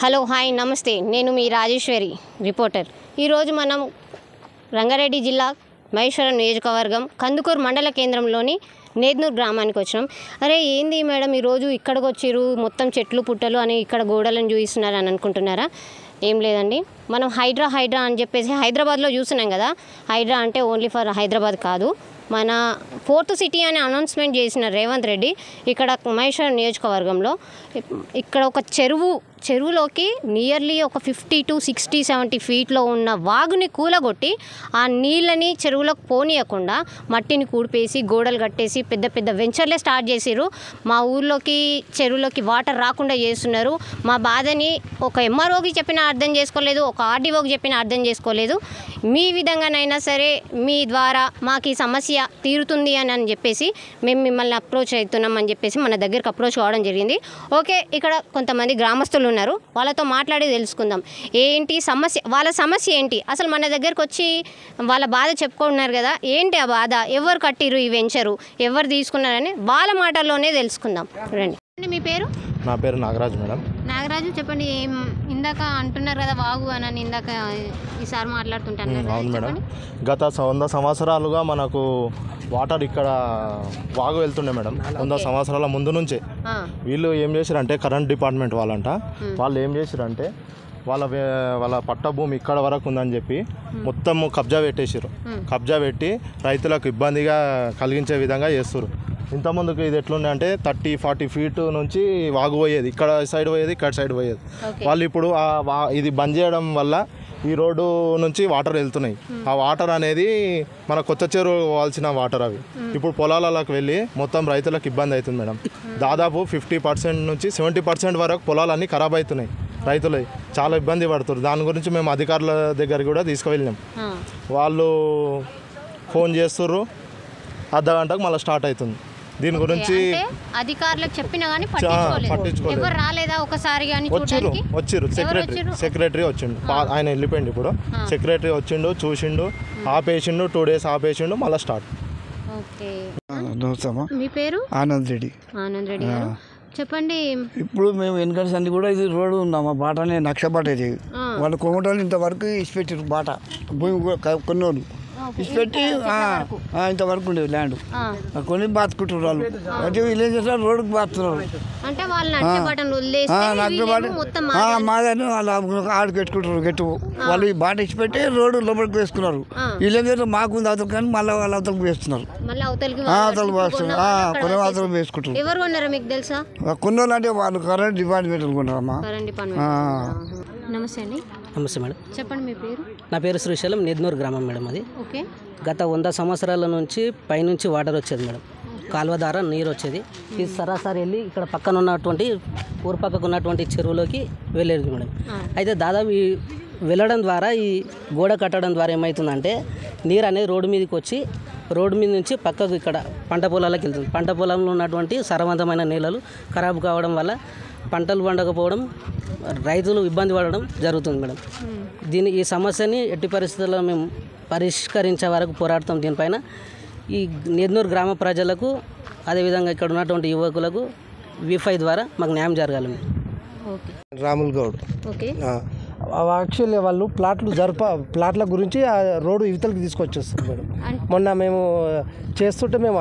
Hello hi నమస్తే, నేను మీ Rajeshwari reporter. ఈరోజు మనం రంగారెడ్డి జిల్లా మహేశ్వరం నియోజకవర్గం కందుకూరు మండల కేంద్రంలోని నేద్నూర్ గ్రామానికి వచ్చినాం. అరే ఏంది మేడం ఈరోజు ఇక్కడికి వచ్చిర్రు, మొత్తం చెట్లు పుట్టలు అని ఇక్కడ గోడలను చూపిస్తున్నారు అని అనుకుంటున్నారా? ఏం లేదండి, మనం హైడ్రా అని చెప్పేసి హైదరాబాద్లో చూస్తున్నాం కదా. హైడ్రా అంటే ఓన్లీ ఫర్ హైదరాబాద్ కాదు, మన 4th సిటీ అని అనౌన్స్మెంట్ చేసిన రేవంత్ రెడ్డి ఇక్కడ మహేశ్వరం నియోజకవర్గంలో ఇక్కడ ఒక చెరువులోకి నియర్లీ ఒక 50 to 60, 70 ఫీట్లో ఉన్న వాగుని కూలగొట్టి ఆ నీళ్ళని చెరువులోకి పోనీయకుండా మట్టిని కూడిపేసి గోడలు కట్టేసి పెద్ద పెద్ద వెంచర్లే స్టార్ట్ చేసిర్రు. మా ఊర్లోకి చెరువులోకి వాటర్ రాకుండా చేస్తున్నారు. మా బాధని ఒక ఎంఆర్ఓకి చెప్పినా అర్థం చేసుకోలేదు, ఒక ఆర్డీఓకి చెప్పినా అర్థం చేసుకోలేదు. మీ విధంగానైనా సరే మీ ద్వారా మాకు ఈ సమస్య తీరుతుంది అని చెప్పేసి మేము మిమ్మల్ని అప్రోచ్ అవుతున్నాం అని చెప్పేసి మన దగ్గరికి అప్రోచ్ కావడం జరిగింది. ఓకే, ఇక్కడ కొంతమంది గ్రామస్తులు ఉన్నారు, వాళ్ళతో మాట్లాడి తెలుసుకుందాం ఏంటి సమస్య, వాళ్ళ సమస్య ఏంటి, అసలు మన దగ్గరకు వచ్చి వాళ్ళ బాధ చెప్పుకుంటున్నారు కదా, ఏంటి ఆ బాధ, ఎవరు కట్టిరు ఈ వెంచరు, ఎవరు తీసుకున్నారని వాళ్ళ మాటల్లోనే తెలుసుకుందాం. రండి. మీ పేరు? నా పేరు నాగరాజు మేడం. నాగరాజు, చెప్పండి. ఇందాక అంటున్నారు కదా వాగు అని, ఇందాక ఈసారి మాట్లాడుతుంటాను. అవును మేడం, గత 100 సంవత్సరాలుగా మనకు వాటర్ ఇక్కడ వాగు వెళ్తుండే మేడం. 100 సంవత్సరాల ముందు నుంచే వీళ్ళు ఏం చేశారంటే, కరెంట్ డిపార్ట్మెంట్ వాళ్ళు ఏం చేశారంటే వాళ్ళ పట్ట భూమి ఇక్కడ వరకు ఉందని చెప్పి మొత్తం కబ్జా పెట్టేసారు. కబ్జా పెట్టి రైతులకు ఇబ్బందిగా కలిగించే విధంగా చేస్తారు. ఇంతకుముందుకు ఇది ఎట్లుండే అంటే 30-40 ఫీట్ నుంచి వాగు పోయేది, ఇక్కడ సైడ్ పోయేది, ఇక్కడ సైడ్ పోయేది. వాళ్ళు ఇప్పుడు ఇది బంద్ చేయడం వల్ల ఈ రోడ్డు నుంచి వాటర్ వెళ్తున్నాయి. ఆ వాటర్ అనేది మన కొత్త చెరువు పోవాల్సిన వాటర్ అవి ఇప్పుడు పొలాలకు వెళ్ళి మొత్తం రైతులకు ఇబ్బంది అవుతుంది మేడం. దాదాపు 50% నుంచి 70% వరకు పొలాలన్నీ ఖరాబ్ అవుతున్నాయి. రైతులు చాలా ఇబ్బంది పడుతున్నారు. దాని గురించి మేము అధికారుల దగ్గర కూడా తీసుకువెళ్ళినాం. వాళ్ళు ఫోన్ చేస్తుర్రు, అర్ధగంటకు మళ్ళీ స్టార్ట్ అవుతుంది. దీని గురించి అధికారులకు చెప్పినా కానీ పట్టించుకోలేదు. ఎవరు రాలేదా ఒకసారి? వచ్చిర్రు, సెక్రటరీ వచ్చిండు, ఆయన వెళ్ళిపోయిండు. ఇప్పుడు సెక్రటరీ వచ్చిండు, చూసిండు, ఆపేసిండు, 2 days ఆపేసిండు, మళ్ళీ స్టార్ట్. మీ పేరు? ఆనంద్ రెడ్డి. చెప్పండి. ఇప్పుడు మేము వెనకటి సంది కూడా ఇది రోడ్డు ఉందా, మా బాటనే నక్ష బాట. ఇది వాళ్ళు కొమ్మటోళ్ళు ఇంతవరకు ఇచ్చిపెట్టారు బాట, భూమి కొన్నోళ్ళు ఇచ్చిపెట్టి ఇంతవరకు ఉండేది ల్యాండ్ కొని బాతుకుంటారు వాళ్ళు. అంటే వీళ్ళు చేస్తారు, రోడ్డుకు బాతున్నారు. మాదని వాళ్ళు ఆడికి పెట్టుకుంటారు గట్టు. వాళ్ళు ఈ బాట ఇచ్చిపెట్టి రోడ్డు లోపలికి వేసుకున్నారు. వీళ్ళు ఏం చేస్తారు, మాకు అవతల కానీ మళ్ళీ వాళ్ళు అవతలకు వేస్తున్నారు. అవతలకు వేస్తున్నారు, కొన్ని అవతలకు వేసుకుంటారు. కొన్నోళ్ళు అంటే వాళ్ళు కరెంట్ డిపార్ట్మెంట్ కొన్నారమ్మా. నమస్తే అండి. నమస్తే మేడం. చెప్పండి మీ పేరు? నా పేరు శ్రీశైలం, నేద్నూర్ గ్రామం మేడం. అది ఓకే. గత 100 సంవత్సరాల నుంచి పైనుంచి వాటర్ వచ్చేది మేడం, కాలువ ద్వారా నీరు వచ్చేది. ఇది సరాసరి వెళ్ళి ఇక్కడ పక్కన ఉన్నటువంటి ఊరు పక్కకు ఉన్నటువంటి చెరువులోకి వెళ్ళేది మేడం. అయితే దాదాపు ఈ వెళ్ళడం ద్వారా, ఈ గోడ కట్టడం ద్వారా ఏమవుతుందంటే నీరు అనేది రోడ్డు మీదకి వచ్చి రోడ్డు మీద నుంచి పక్కకు ఇక్కడ పంట పొలాలకు వెళ్తుంది. పంట పొలంలో ఉన్నటువంటి సారవంతమైన నీళ్ళలు ఖరాబు కావడం వల్ల పంటలు పండకపోవడం, రైతులు ఇబ్బంది పడడం జరుగుతుంది మేడం. ఈ సమస్యని ఎట్టి పరిస్థితుల్లో మేము పరిష్కరించే వరకు పోరాడతాం. దీనిపైన ఈ నేద్నూర్ గ్రామ ప్రజలకు, అదేవిధంగా ఇక్కడ ఉన్నటువంటి యువకులకు V5 ద్వారా మాకు న్యాయం జరగాలి. రాముల్ గౌడ్. ఓకే. యాక్చువల్లీ వాళ్ళు ప్లాట్ల గురించి ఆ రోడ్డు ఇవతలకి తీసుకొచ్చేస్తారు మేడం. మొన్న మేము చేస్తుంటే మేము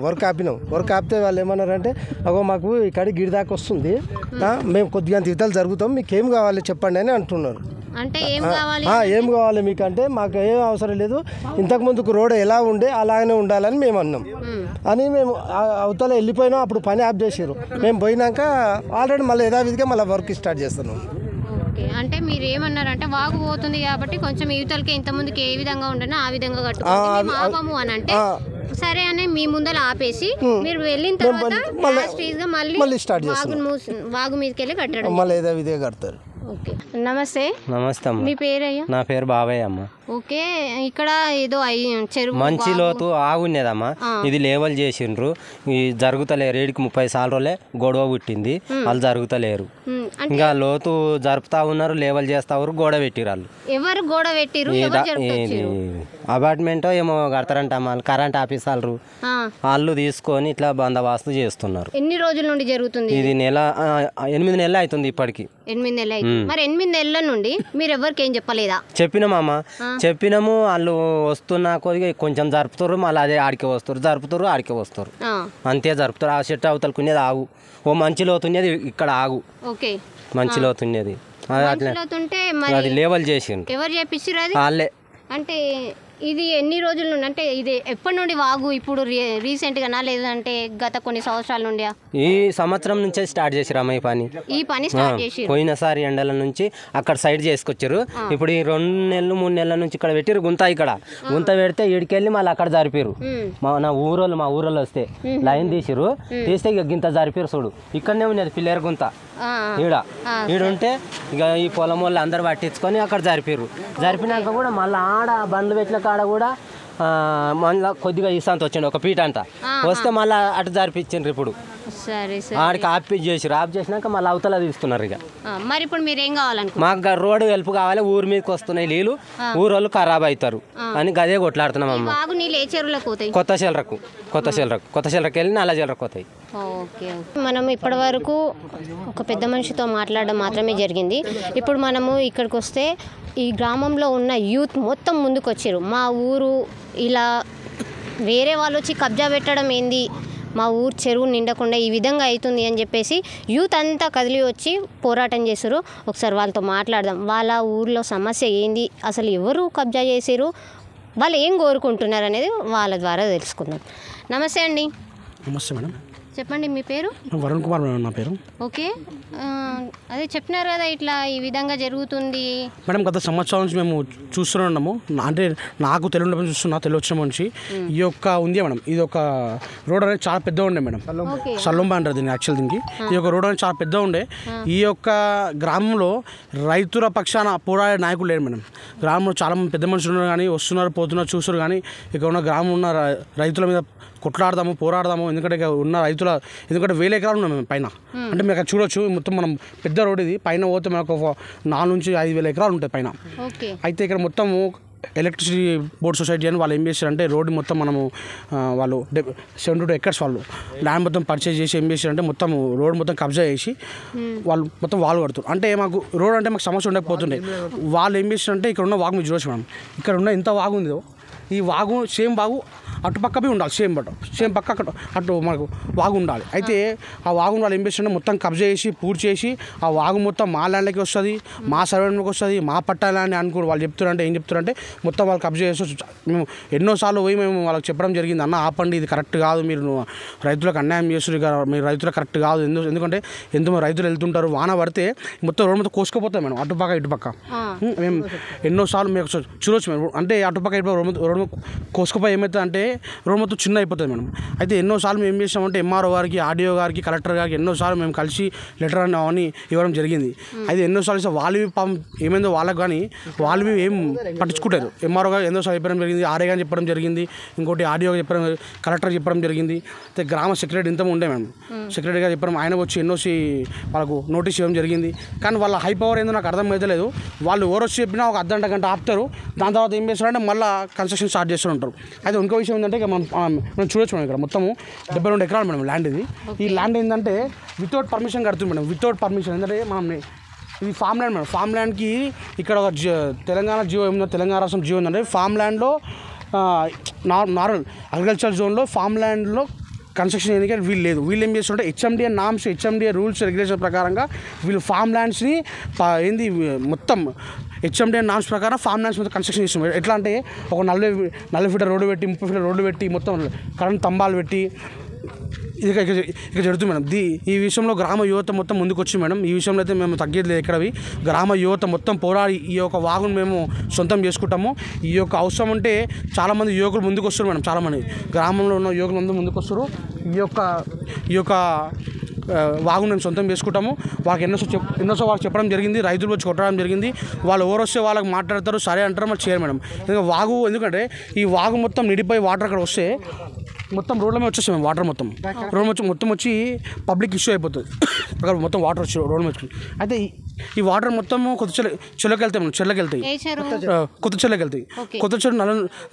వర్క్ ఆపితే వాళ్ళు ఏమన్నారంటే, అగో మాకు ఇక్కడ గిడి దాకా వస్తుంది, మేము కొద్దిగా ఇవతలు జరుగుతాం, మీకు ఏం కావాలి చెప్పండి అని అంటున్నారు. అంటే ఏం కావాలి మీకు అంటే, మాకు ఏం అవసరం లేదు, ఇంతకుముందుకు రోడ్ ఎలా ఉండే అలాగనే ఉండాలని మేము అన్నాం. అని మేము అవతల వెళ్ళిపోయినాం. అప్పుడు పని ఆఫ్ చేసారు. మేము పోయినాక ఆల్రెడీ మళ్ళీ యథావిధిగా మళ్ళీ వర్క్ స్టార్ట్ చేస్తున్నాం. అంటే మీరు ఏమన్నారంటే, వాగు పోతుంది కాబట్టి కొంచెం యువతలకి ఇంత ముందుకు ఏ విధంగా ఉండనో ఆ విధంగా కట్టుకోము అని అంటే, సరే అని మీ ముందర ఆపేసి మీరు వెళ్ళిన తర్వాత మళ్ళీ స్టార్ట్ చేస్తారు. వాగు మీదకి వెళ్ళి కట్టడం మళ్ళీ యథావిధిగా కడతారు. ఓకే నమస్తే. నమస్తే అమ్మ. మీ పేరయ్యా? నా పేరు బాబయ్య అమ్మ. ఓకే, ఇక్కడ ఏదో చెరువు మంచి లోతు ఆగున్నదమ్మా. ఇది లేవల్ చేసిండ్రు. ఈ జరుగుతలేరు. 30 సార్లే గొడవ పుట్టింది. వాళ్ళు జరుగుతలేరు. ఇంకా లోతు జరుపుతా ఉన్నారు, లేవల్ చేస్తా ఉన్నారు, గోడ పెట్టిరు వాళ్ళు. ఎవరు గోడ పెట్టిరు? అపార్ట్మెంట్ ఏమో కడతారంట అమ్మ. కరెంట్ ఆఫీస్ వాళ్ళు తీసుకొని ఇట్లా బందోబస్తు చేస్తున్నారు. ఎన్ని రోజుల నుండి జరుగుతుంది ఇది? 8 నెలలు అవుతుంది ఇప్పటికి. 8 నెలలు అయింది. మరి 8 నెలల నుండి మీరు ఎవరికి ఏం చెప్పలేదా? చెప్పినామమ్మ, చెప్పినాము. వాళ్ళు వస్తున్నా కొద్దిగా కొంచెం జరుపుతారు, మళ్ళీ అదే ఆడికి వస్తారు, జరుపుతారు, ఆడికి వస్తారు, అంతే జరుపుతారు. ఆ చెట్టు అవతలకునేది ఆగు, ఓ మంచి లోతున్నది ఇక్కడ ఆగు. ఓకే, మంచి లోతున్నది అది లేవల్ చేసిండ్రు. ఎవరు చేపిస్తారు అది? వాళ్ళే. అంటే ఇది ఎన్ని రోజుల నుండి, అంటే ఇది ఎప్పటి నుండి వాగు? ఇప్పుడు రీసెంట్గానా లేదంటే గత కొన్ని సంవత్సరాల నుండి? ఈ సంవత్సరం నుంచే స్టార్ట్ చేసిరమ్మ ఈ పని స్టార్ట్ చేసి. పోయినసారి ఎండల నుంచి అక్కడ సైడ్ చేసుకొచ్చారు. ఇప్పుడు ఈ 2 నెలలు 3 నెలల నుంచి ఇక్కడ పెట్టిరు గుంత. ఇక్కడ గుంత పెడితే ఈడికెళ్ళి మళ్ళీ అక్కడ జరిపారు. మా ఊరోళ్ళు వస్తే లైన్ తీసిరు, తీస్తే ఇక గింత జరిపారు. చూడు ఇక్కడనే ఉన్నది పిల్లర్ గుంత. ఈడుంటే ఇక ఈ పొలం వాళ్ళు అందరు పట్టించుకొని అక్కడ జరిపారు. జరిపినాక కూడా మళ్ళీ ఆడ బండ్లు పెట్టిన కాడ కూడా మళ్ళీ కొద్దిగా ఇసంత వచ్చిండు, ఒక పీట అంతా వస్తే మళ్ళీ అటు జరిపించిండ్రు. ఇప్పుడు ఆడికి ఆఫ్ చేసిరు. ఆఫ్ చేసినాక మళ్ళీ అవతల తీస్తున్నారు. ఇక మరి ఇప్పుడు మీరు ఏం కావాలనుకో? మాకు రోడ్డు హెల్ప్ కావాలి. ఊరి మీదకి వస్తున్నాయి నీళ్ళు, ఊరోళ్ళు ఖరాబ్ అవుతారు అని గదే కొట్లాడుతున్నాం అమ్మ. కొత్త చెల్లరకు వెళ్ళి నల్ల చెల్లరకు పోతాయి. ఓకే, మనం ఇప్పటి వరకు ఒక పెద్ద మనిషితో మాట్లాడడం మాత్రమే జరిగింది. ఇప్పుడు మనము ఇక్కడికి వస్తే ఈ గ్రామంలో ఉన్న యూత్ మొత్తం ముందుకు వచ్చారు. మా ఊరు ఇలా వేరే వాళ్ళు వచ్చి కబ్జా పెట్టడం ఏంది, మా ఊరు చెరువు నిండకుండా ఈ విధంగా అవుతుంది అని చెప్పేసి యూత్ అంతా కదిలి వచ్చి పోరాటం చేశారు. ఒకసారి వాళ్ళతో మాట్లాడదాం. వాళ్ళ ఊర్లో సమస్య ఏంది, అసలు ఎవరు కబ్జా చేశారు, వాళ్ళు ఏం కోరుకుంటున్నారు అనేది వాళ్ళ ద్వారా తెలుసుకుందాం. నమస్తే అండి. నమస్తే మేడం. చెప్పండి, మీ పేరు? వరుణ్ కుమార్ మేడం నా పేరు. ఓకే, అదే చెప్పినారు కదా ఇట్లా ఈ విధంగా జరుగుతుంది మేడం. గత సంవత్సరం నుంచి మేము చూస్తున్నాము. అంటే నాకు తెలియడం చూస్తున్నా, తెలియచ్చిన నుంచి ఈ యొక్క ఉంది మేడం. ఇది ఒక రోడ్ అనేది చాలా పెద్దగా ఉండే మేడం. సల్లంబా అంటారు దీన్ని యాక్చువల్. దీనికి ఈ యొక్క రోడ్ అనేది చాలా పెద్దగా ఉండే. ఈ యొక్క గ్రామంలో రైతుల పక్షాన పోరాడే నాయకులు లేరు మేడం. గ్రామంలో చాలా మంది పెద్ద మనుషులు ఉన్నారు, కానీ వస్తున్నారు పోతున్నారు చూస్తారు, కానీ ఇక్కడ ఉన్న గ్రామం ఉన్న రైతుల మీద కొట్లాడదాము, పోరాడదాము. ఎందుకంటే ఉన్న ఎందుకంటే 1000 ఎకరాలు ఉన్నాయి మేము పైన. అంటే మీకు అక్కడ చూడొచ్చు, మొత్తం మనం పెద్ద రోడ్ ఇది. పైన పోతే మనకు 4 నుంచి 5,000 ఎకరాలు ఉంటాయి పైన. అయితే ఇక్కడ మొత్తము ఎలక్ట్రిసిటీ బోర్డ్ సొసైటీ అని వాళ్ళు ఏం చేశారంటే రోడ్డు మొత్తం మనము వాళ్ళు 72 ఎకర్స్ వాళ్ళు ల్యాండ్ మొత్తం పర్చేజ్ చేసి ఏం చేశారంటే మొత్తం రోడ్ మొత్తం కబ్జా చేసి వాళ్ళు మొత్తం వాళ్ళు కడుతారు. అంటే మాకు రోడ్ అంటే మాకు సమస్య ఉండకపోతుండే. వాళ్ళు ఏం చేశారంటే ఇక్కడ ఉన్న వాగు మీరు చూడొచ్చు మనం. ఇక్కడ ఉన్న ఎంత వాగు ఉందో, ఈ వాగు సేమ్ వాగు అటుపక్కపై ఉండాలి. సేమ్ పక్క అటు మనకు వాగు ఉండాలి. అయితే ఆ వాగు వాళ్ళు ఏం చేస్తుంటే మొత్తం కబ్జా చేసి పూర్తి చేసి ఆ వాగు మొత్తం మా ల్యాండ్లోకి వస్తుంది, మా సర్వేలోకి వస్తుంది, మా పట్టా ల్యాండ్ అనుకో వాళ్ళు చెప్తారంటే. ఏం చెప్తారంటే మొత్తం వాళ్ళు కబ్జా చేసి మేము ఎన్నోసార్లు పోయి మేము వాళ్ళకి చెప్పడం జరిగింది, అన్న ఆపండి, ఇది కరెక్ట్ కాదు, మీరు రైతులకు అన్యాయం చేస్తున్నారు, మీరు రైతులకు కరెక్ట్ కాదు. ఎందుకంటే ఎంతమంది రైతులు వెళ్తుంటారు, వాన పడితే మొత్తం రోడ్డు మొత్తం కోసుకుపోతాం మేడం, అటుపక్క ఇటుపక్క. మేము ఎన్నోసార్లు మేము చూడొచ్చు మేము. అంటే అటుపక్క ఇటుపక్క రోడ్డు కోసుకుపోయి ఏమవుతుంది అంటే రోడ్ మొత్తం చిన్న అయిపోతుంది మేడం. అయితే ఎన్నోసార్లు మేము ఏం చేసామంటే ఎంఆర్ఓ గారికి, ఆర్డీఓ గారికి, కలెక్టర్ గారికి ఎన్నోసార్లు మేము కలిసి లెటర్ అని ఇవ్వడం జరిగింది. అయితే ఎన్నోసార్లు ఇస్తే వాళ్ళు ఏమైందో వాళ్ళకి కానీ వాళ్ళు ఏం పట్టించుకుంటారు. ఎంఆర్ఓ గారు ఎన్నోసార్లు చెప్పడం జరిగింది, ఆర్ఏ గారు చెప్పడం జరిగింది, ఇంకోటి ఆర్డీఓ చెప్పడం, కలెక్టర్ చెప్పడం జరిగింది. అయితే గ్రామ సెక్రటరీ ఇంత ఉండే మేము, సెక్రటరీ గారు చెప్పడం, ఆయన వచ్చి ఎన్నోసి వాళ్ళకు నోటీస్ ఇవ్వడం జరిగింది. కానీ వాళ్ళ హై పవర్ ఏందో నాకు అర్థం అయితే లేదు. వాళ్ళు ఎవరు వచ్చి చెప్పినా ఒక అర్ధగంట గంట ఆపుతారు, దాని తర్వాత ఏం చేస్తారంటే మళ్ళీ కన్స్ట్రక్షన్ స్టార్ట్ చేస్తూ ఉంటారు. అయితే ఇంకో విషయం ఏంటంటే మనం చూడొచ్చు మేడం, ఇక్కడ మొత్తము 72 ఎకరాలు మేడం ల్యాండ్ ఇది. ఈ ల్యాండ్ ఏంటంటే వితౌట్ పర్మిషన్ కడుతుంది మేడం, వితౌట్ పర్మిషన్. ఎందుకంటే మనం ఇది ఫామ్ ల్యాండ్ మేడం. ఫామ్ ల్యాండ్కి ఇక్కడ ఒక తెలంగాణ జియో ఏముందో, తెలంగాణ రాష్ట్రం జియో ఉందంటే ఫామ్ ల్యాండ్లో నార్మల్ అగ్రికల్చర్ జోన్లో ఫామ్ ల్యాండ్లో కన్స్ట్రక్షన్ చేయడానికి వీళ్ళు లేదు. వీళ్ళు ఏం చేస్తుంటే HMDA norms, HMDA rules regulation ప్రకారంగా వీళ్ళు ఫామ్ ల్యాండ్స్ని ఏంది మొత్తం హెచ్ఎండిఏ నామ్స్ ప్రకారం ఫామ్ ల్యాండ్స్ మొత్తం కన్స్ట్రక్షన్ చేస్తున్నారు. ఎట్లా అంటే ఒక 40 ఫీట్ల రోడ్డు పెట్టి, 30 ఫీట్ల రోడ్డు పెట్టి, మొత్తం కరెంట్ స్తంభాలు పెట్టి ఇక జరుగుతుంది మేడం. ఈ విషయంలో గ్రామ యువత మొత్తం ముందుకు వచ్చి మేడం, ఈ విషయంలో అయితే మేము తగ్గేది లేదు. ఎక్కడవి గ్రామ యువత మొత్తం పోరాడి ఈ యొక్క వాగును మేము సొంతం చేసుకుంటాము. ఈ యొక్క అవసరం ఉంటే చాలామంది యువకులు ముందుకు వస్తారు మేడం. చాలామంది గ్రామంలో ఉన్న యువకులు అందరూ ముందుకు వస్తారు. ఈ యొక్క వాగును మేము సొంతం చేసుకుంటాము. వాళ్ళకి ఎన్నోసార్లు వాళ్ళకి చెప్పడం జరిగింది, రైతులు వచ్చి కొట్టడం జరిగింది. వాళ్ళు ఎవరు వస్తే వాళ్ళకి మాట్లాడతారు, సరే అంటారు, మరి చేయరు మేడం. ఎందుకంటే ఈ వాగు మొత్తం నిండిపోయి వాటర్ అక్కడ వస్తే మొత్తం రోడ్ల మీద వచ్చేస్తాం మేము. వాటర్ మొత్తం వచ్చి పబ్లిక్ ఇష్యూ అయిపోతుంది. అక్కడ మొత్తం వాటర్ వచ్చి రోడ్ల మీద. అయితే ఈ వాటర్ మొత్తము కొత్త చెల్లకి వెళ్తాయి, కొత్త చెల్లకి వెళ్తాయి, కొత్త చెల్లు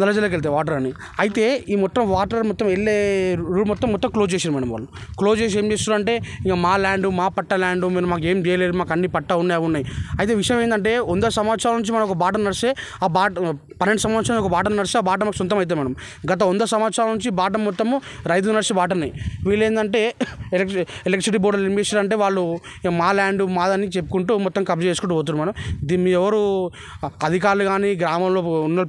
నల్ల చెల్లకి వెళ్తాయి వాటర్ అని. అయితే ఈ మొత్తం వాటర్ మొత్తం వెళ్ళే రూట్ మొత్తం క్లోజ్ చేసారు మేడం. వాళ్ళు క్లోజ్ చేసి ఏం చేస్తారు అంటే ఇంకా మా ల్యాండ్, మా పట్ట ల్యాండ్, మీరు మాకు ఏం చేయలేరు, మాకు అన్ని పట్ట ఉన్నాయి. అయితే విషయం ఏంటంటే 100 సంవత్సరాల నుంచి మనం ఒక బాట నడిస్తే ఆ బాట 12 సంవత్సరాలు ఒక బాట నడిస్తే ఆ బాట మాకు సొంతం అవుతుంది మేడం. గత 100 సంవత్సరాల నుంచి బాట మొత్తము రైతు నడిచి బాటనే. వీళ్ళు ఏంటంటే ఎలక్ట్రిసిటీ బోర్డులు ఏం చేశారంటే వాళ్ళు మా ల్యాండ్ మాదని చెప్పుకుంటూ మొత్తం కబ్జా చేసుకుంటూ పోతున్నారు మేడం. దీన్ని ఎవరు అధికారులు కానీ గ్రామంలో ఉన్న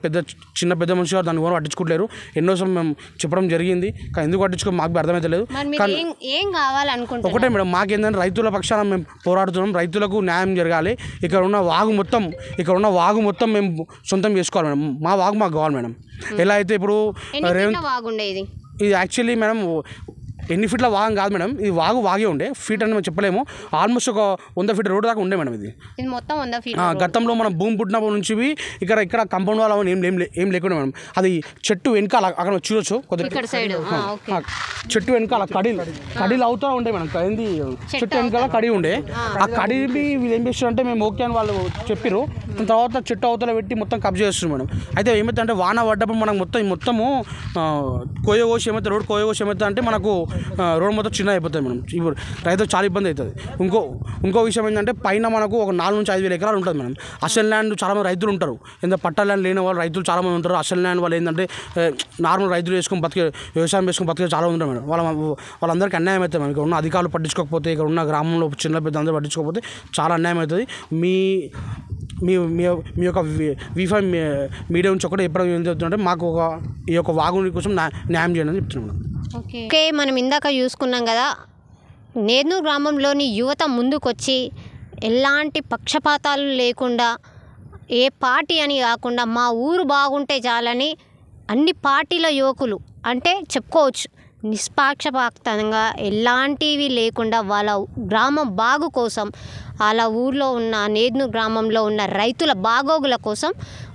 చిన్న పెద్ద మనుషులు గారు దాన్ని ఎవరు పట్టించుకోలేరు. ఎన్నోసార్లు మేము చెప్పడం జరిగింది, కానీ ఎందుకు పట్టించుకో మాకు అర్థమైతలేదు. ఒకటే మేడం, మాకేంటంటే రైతుల పక్షాన మేము పోరాడుతున్నాం, రైతులకు న్యాయం జరగాలి. ఇక్కడ ఉన్న వాగు మొత్తం మేము సొంతం చేసుకోవాలి మేడం. మా వాగు మాకు కావాలి మేడం. ఎలా అయితే ఇప్పుడు ఇది యాక్చువల్లీ మేడం ఎన్ని ఫీట్ల వాగం కాదు మేడం, ఇది వాగే ఉండే. ఫీట్ అని మేము చెప్పలేము, ఆల్మోస్ట్ ఒక 100 ఫీట్ రోడ్డు దాకా ఉండే మేడం. ఇది మొత్తం 100 ఫీట్. గతంలో మనం భూమి పుట్టినప్పటి నుంచి ఇక్కడ కంపౌండ్ వాళ్ళ ఏం లేకుండా మేడం. అది చెట్టు వెనకాల అక్కడ చూడొచ్చు, చెట్టు వెనకాల కడీలు అవుతా ఉండే మేడం. ఏంది చెట్టు వెనకాల కడి ఉండే. ఆ కడిని వీళ్ళు ఏం చేస్తారంటే మేము ఓకే అని వాళ్ళు చెప్పారు. తర్వాత చెట్టు అవతల పెట్టి మొత్తం కబ్జా చేస్తున్నారు మేడం. అయితే ఏమవుతుందంటే వాన పడ్డప్పుడు మనకు మొత్తము కోయగోసి రోడ్ కోయగోసి ఏమవుతుంది అంటే మనకు రోడ్ మొత్తం చిన్న అయిపోతుంది మేడం. ఇప్పుడు రైతులకు చాలా ఇబ్బంది అవుతుంది. ఇంకో విషయం ఏంటంటే పైన మనకు ఒక 4 నుంచి 5 వేల ఎకరాలు ఉంటుంది మేడం. అసలు ల్యాండ్ చాలామంది రైతులు ఉంటారు, ఎంత పట్ట ల్యాండ్ లేని వాళ్ళు రైతులు చాలామంది ఉంటారు. అసలు ల్యాండ్ వాళ్ళు ఏంటంటే నార్మల్ రైతులు వ్యవసాయం చేసుకుని బతికే చాలా ఉంటారు మేడం. వాళ్ళందరికీ అన్యాయం అవుతుంది మేడం. ఇక్కడ ఉన్న అధికారులు పట్టించుకోకపోతే, ఇక్కడ ఉన్న గ్రామంలో చిన్న పెద్ద అందరూ పట్టించుకోకపోతే చాలా అన్యాయం అవుతుంది. మీ యొక్క V5 మీడియా నుంచి ఒకటి ఎప్పుడు ఏం చెప్తుందంటే మాకు ఈ యొక్క వాగుని కోసం న్యాయం చేయండి అని చెప్తున్నాం. ఓకే, మనం ఇందాక చూసుకున్నాం కదా, నేర్నూరు గ్రామంలోని యువత ముందుకొచ్చి ఎలాంటి పక్షపాతాలు లేకుండా, ఏ పార్టీ అని కాకుండా మా ఊరు బాగుంటే చాలని అన్ని పార్టీల యువకులు అంటే చెప్పుకోవచ్చు నిష్పాక్షపాతంగా ఎలాంటివి లేకుండా వాళ్ళ గ్రామం బాగు కోసం, వాళ్ళ ఊర్లో ఉన్న నేర్నూరు గ్రామంలో ఉన్న రైతుల బాగోగుల కోసం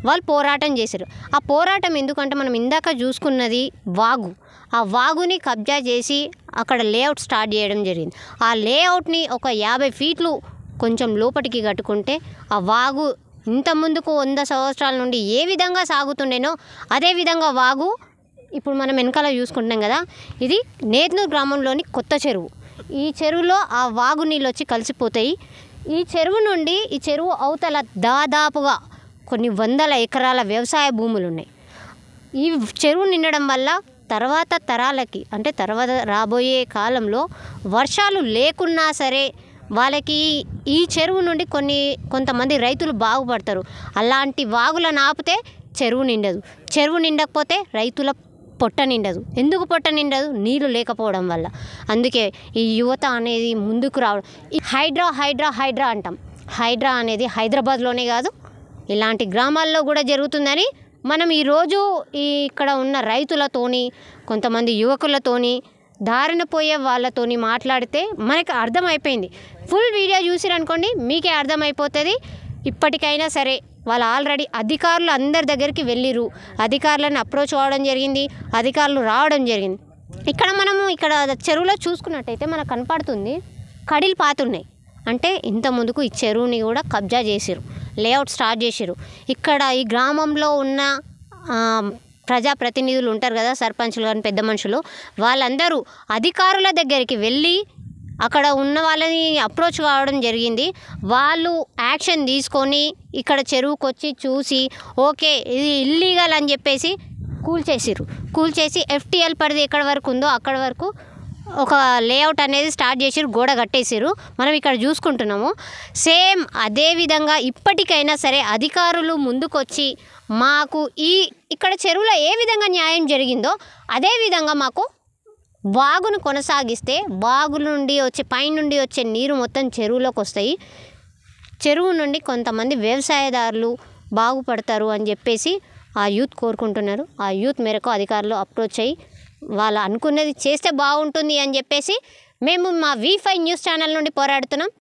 వాళ్ళు పోరాటం చేశారు. ఆ పోరాటం ఎందుకంటే మనం ఇందాక చూసుకున్నది వాగు, ఆ వాగుని కబ్జా చేసి అక్కడ లేఅవుట్ స్టార్ట్ చేయడం జరిగింది. ఆ లేఅవుట్ని ఒక 50 ఫీట్లు కొంచెం లోపలికి కట్టుకుంటే ఆ వాగు ఇంత ముందుకు 100 సంవత్సరాల నుండి ఏ విధంగా సాగుతుండేనో అదే విధంగా వాగు ఇప్పుడు మనం వెనకాల చూసుకుంటున్నాం కదా, ఇది నేర్నూరు గ్రామంలోని కొత్త చెరువు. ఈ చెరువులో ఆ వాగు నీళ్ళు వచ్చి కలిసిపోతాయి. ఈ చెరువు నుండి ఈ చెరువు అవతల దాదాపుగా కొన్ని 100 ఎకరాల వ్యవసాయ భూములు ఉన్నాయి. ఈ చెరువు నిండడం వల్ల తర్వాత తరాలకి అంటే తర్వాత రాబోయే కాలంలో వర్షాలు లేకున్నా సరే వాళ్ళకి ఈ చెరువు నుండి కొంతమంది రైతులు బాగుపడతారు. అలాంటి వాగులను ఆపితే చెరువు నిండదు, చెరువు నిండకపోతే రైతుల పొట్ట నిండదు. ఎందుకు పొట్ట నిండదు? నీళ్ళు లేకపోవడం వల్ల. అందుకే ఈ యువత అనేది ముందుకు రావడం. ఈ హైడ్రా అంటాం. హైడ్రా అనేది హైదరాబాద్లోనే కాదు ఇలాంటి గ్రామాల్లో కూడా జరుగుతుందని మనం ఈరోజు ఇక్కడ ఉన్న రైతులతోని, కొంతమంది యువకులతోని, దారిన పోయే వాళ్ళతోని మాట్లాడితే మనకు అర్థమైపోయింది. ఫుల్ వీడియో చూసిరనుకోండి మీకే అర్థమైపోతుంది. ఇప్పటికైనా సరే వాళ్ళు ఆల్రెడీ అధికారులు అందరి దగ్గరికి వెళ్ళిరు, అధికారులను అప్రోచ్ అవ్వడం జరిగింది, అధికారులు రావడం జరిగింది. ఇక్కడ చెరువులో చూసుకున్నట్టయితే మనకు కనపడుతుంది కడిలు పాతున్నాయి. అంటే ఇంత ముందుకు ఈ చెరువుని కూడా కబ్జా చేసిరు, లేఅవుట్ స్టార్ట్ చేసిరు. ఇక్కడ ఈ గ్రామంలో ఉన్న ప్రజాప్రతినిధులు ఉంటారు కదా, సర్పంచులు కానీ పెద్ద మనుషులు, వాళ్ళందరూ అధికారుల దగ్గరికి వెళ్ళి అక్కడ ఉన్న వాళ్ళని అప్రోచ్ కావడం జరిగింది. వాళ్ళు యాక్షన్ తీసుకొని ఇక్కడ చెరువుకు వచ్చి చూసి ఓకే ఇది ఇల్లీగల్ అని చెప్పేసి కూల్చేసి FTL పరిధి ఎక్కడి వరకు ఉందో అక్కడి వరకు ఒక లేఅవుట్ అనేది స్టార్ట్ చేసిరు, గోడ కట్టేసిరు. మనం ఇక్కడ చూసుకుంటున్నాము. సేమ్ అదే విధంగా ఇప్పటికైనా సరే అధికారులు ముందుకొచ్చి మాకు ఇక్కడ చెరువులో ఏ విధంగా న్యాయం జరిగిందో అదే విధంగా మాకు వాగును కొనసాగిస్తే వాగు నుండి పైనుండి వచ్చే నీరు మొత్తం చెరువులోకి వస్తాయి. చెరువు నుండి కొంతమంది వ్యవసాయదారులు బాగుపడతారు అని చెప్పేసి ఆ యూత్ కోరుకుంటున్నారు. ఆ యూత్ మేరకు అధికారులు అప్రోచ్ అయ్యి వాళ్ళు అనుకున్నది చేస్తే బాగుంటుంది అని చెప్పేసి మేము మా V5 న్యూస్ ఛానల్ నుండి పోరాడుతున్నాం.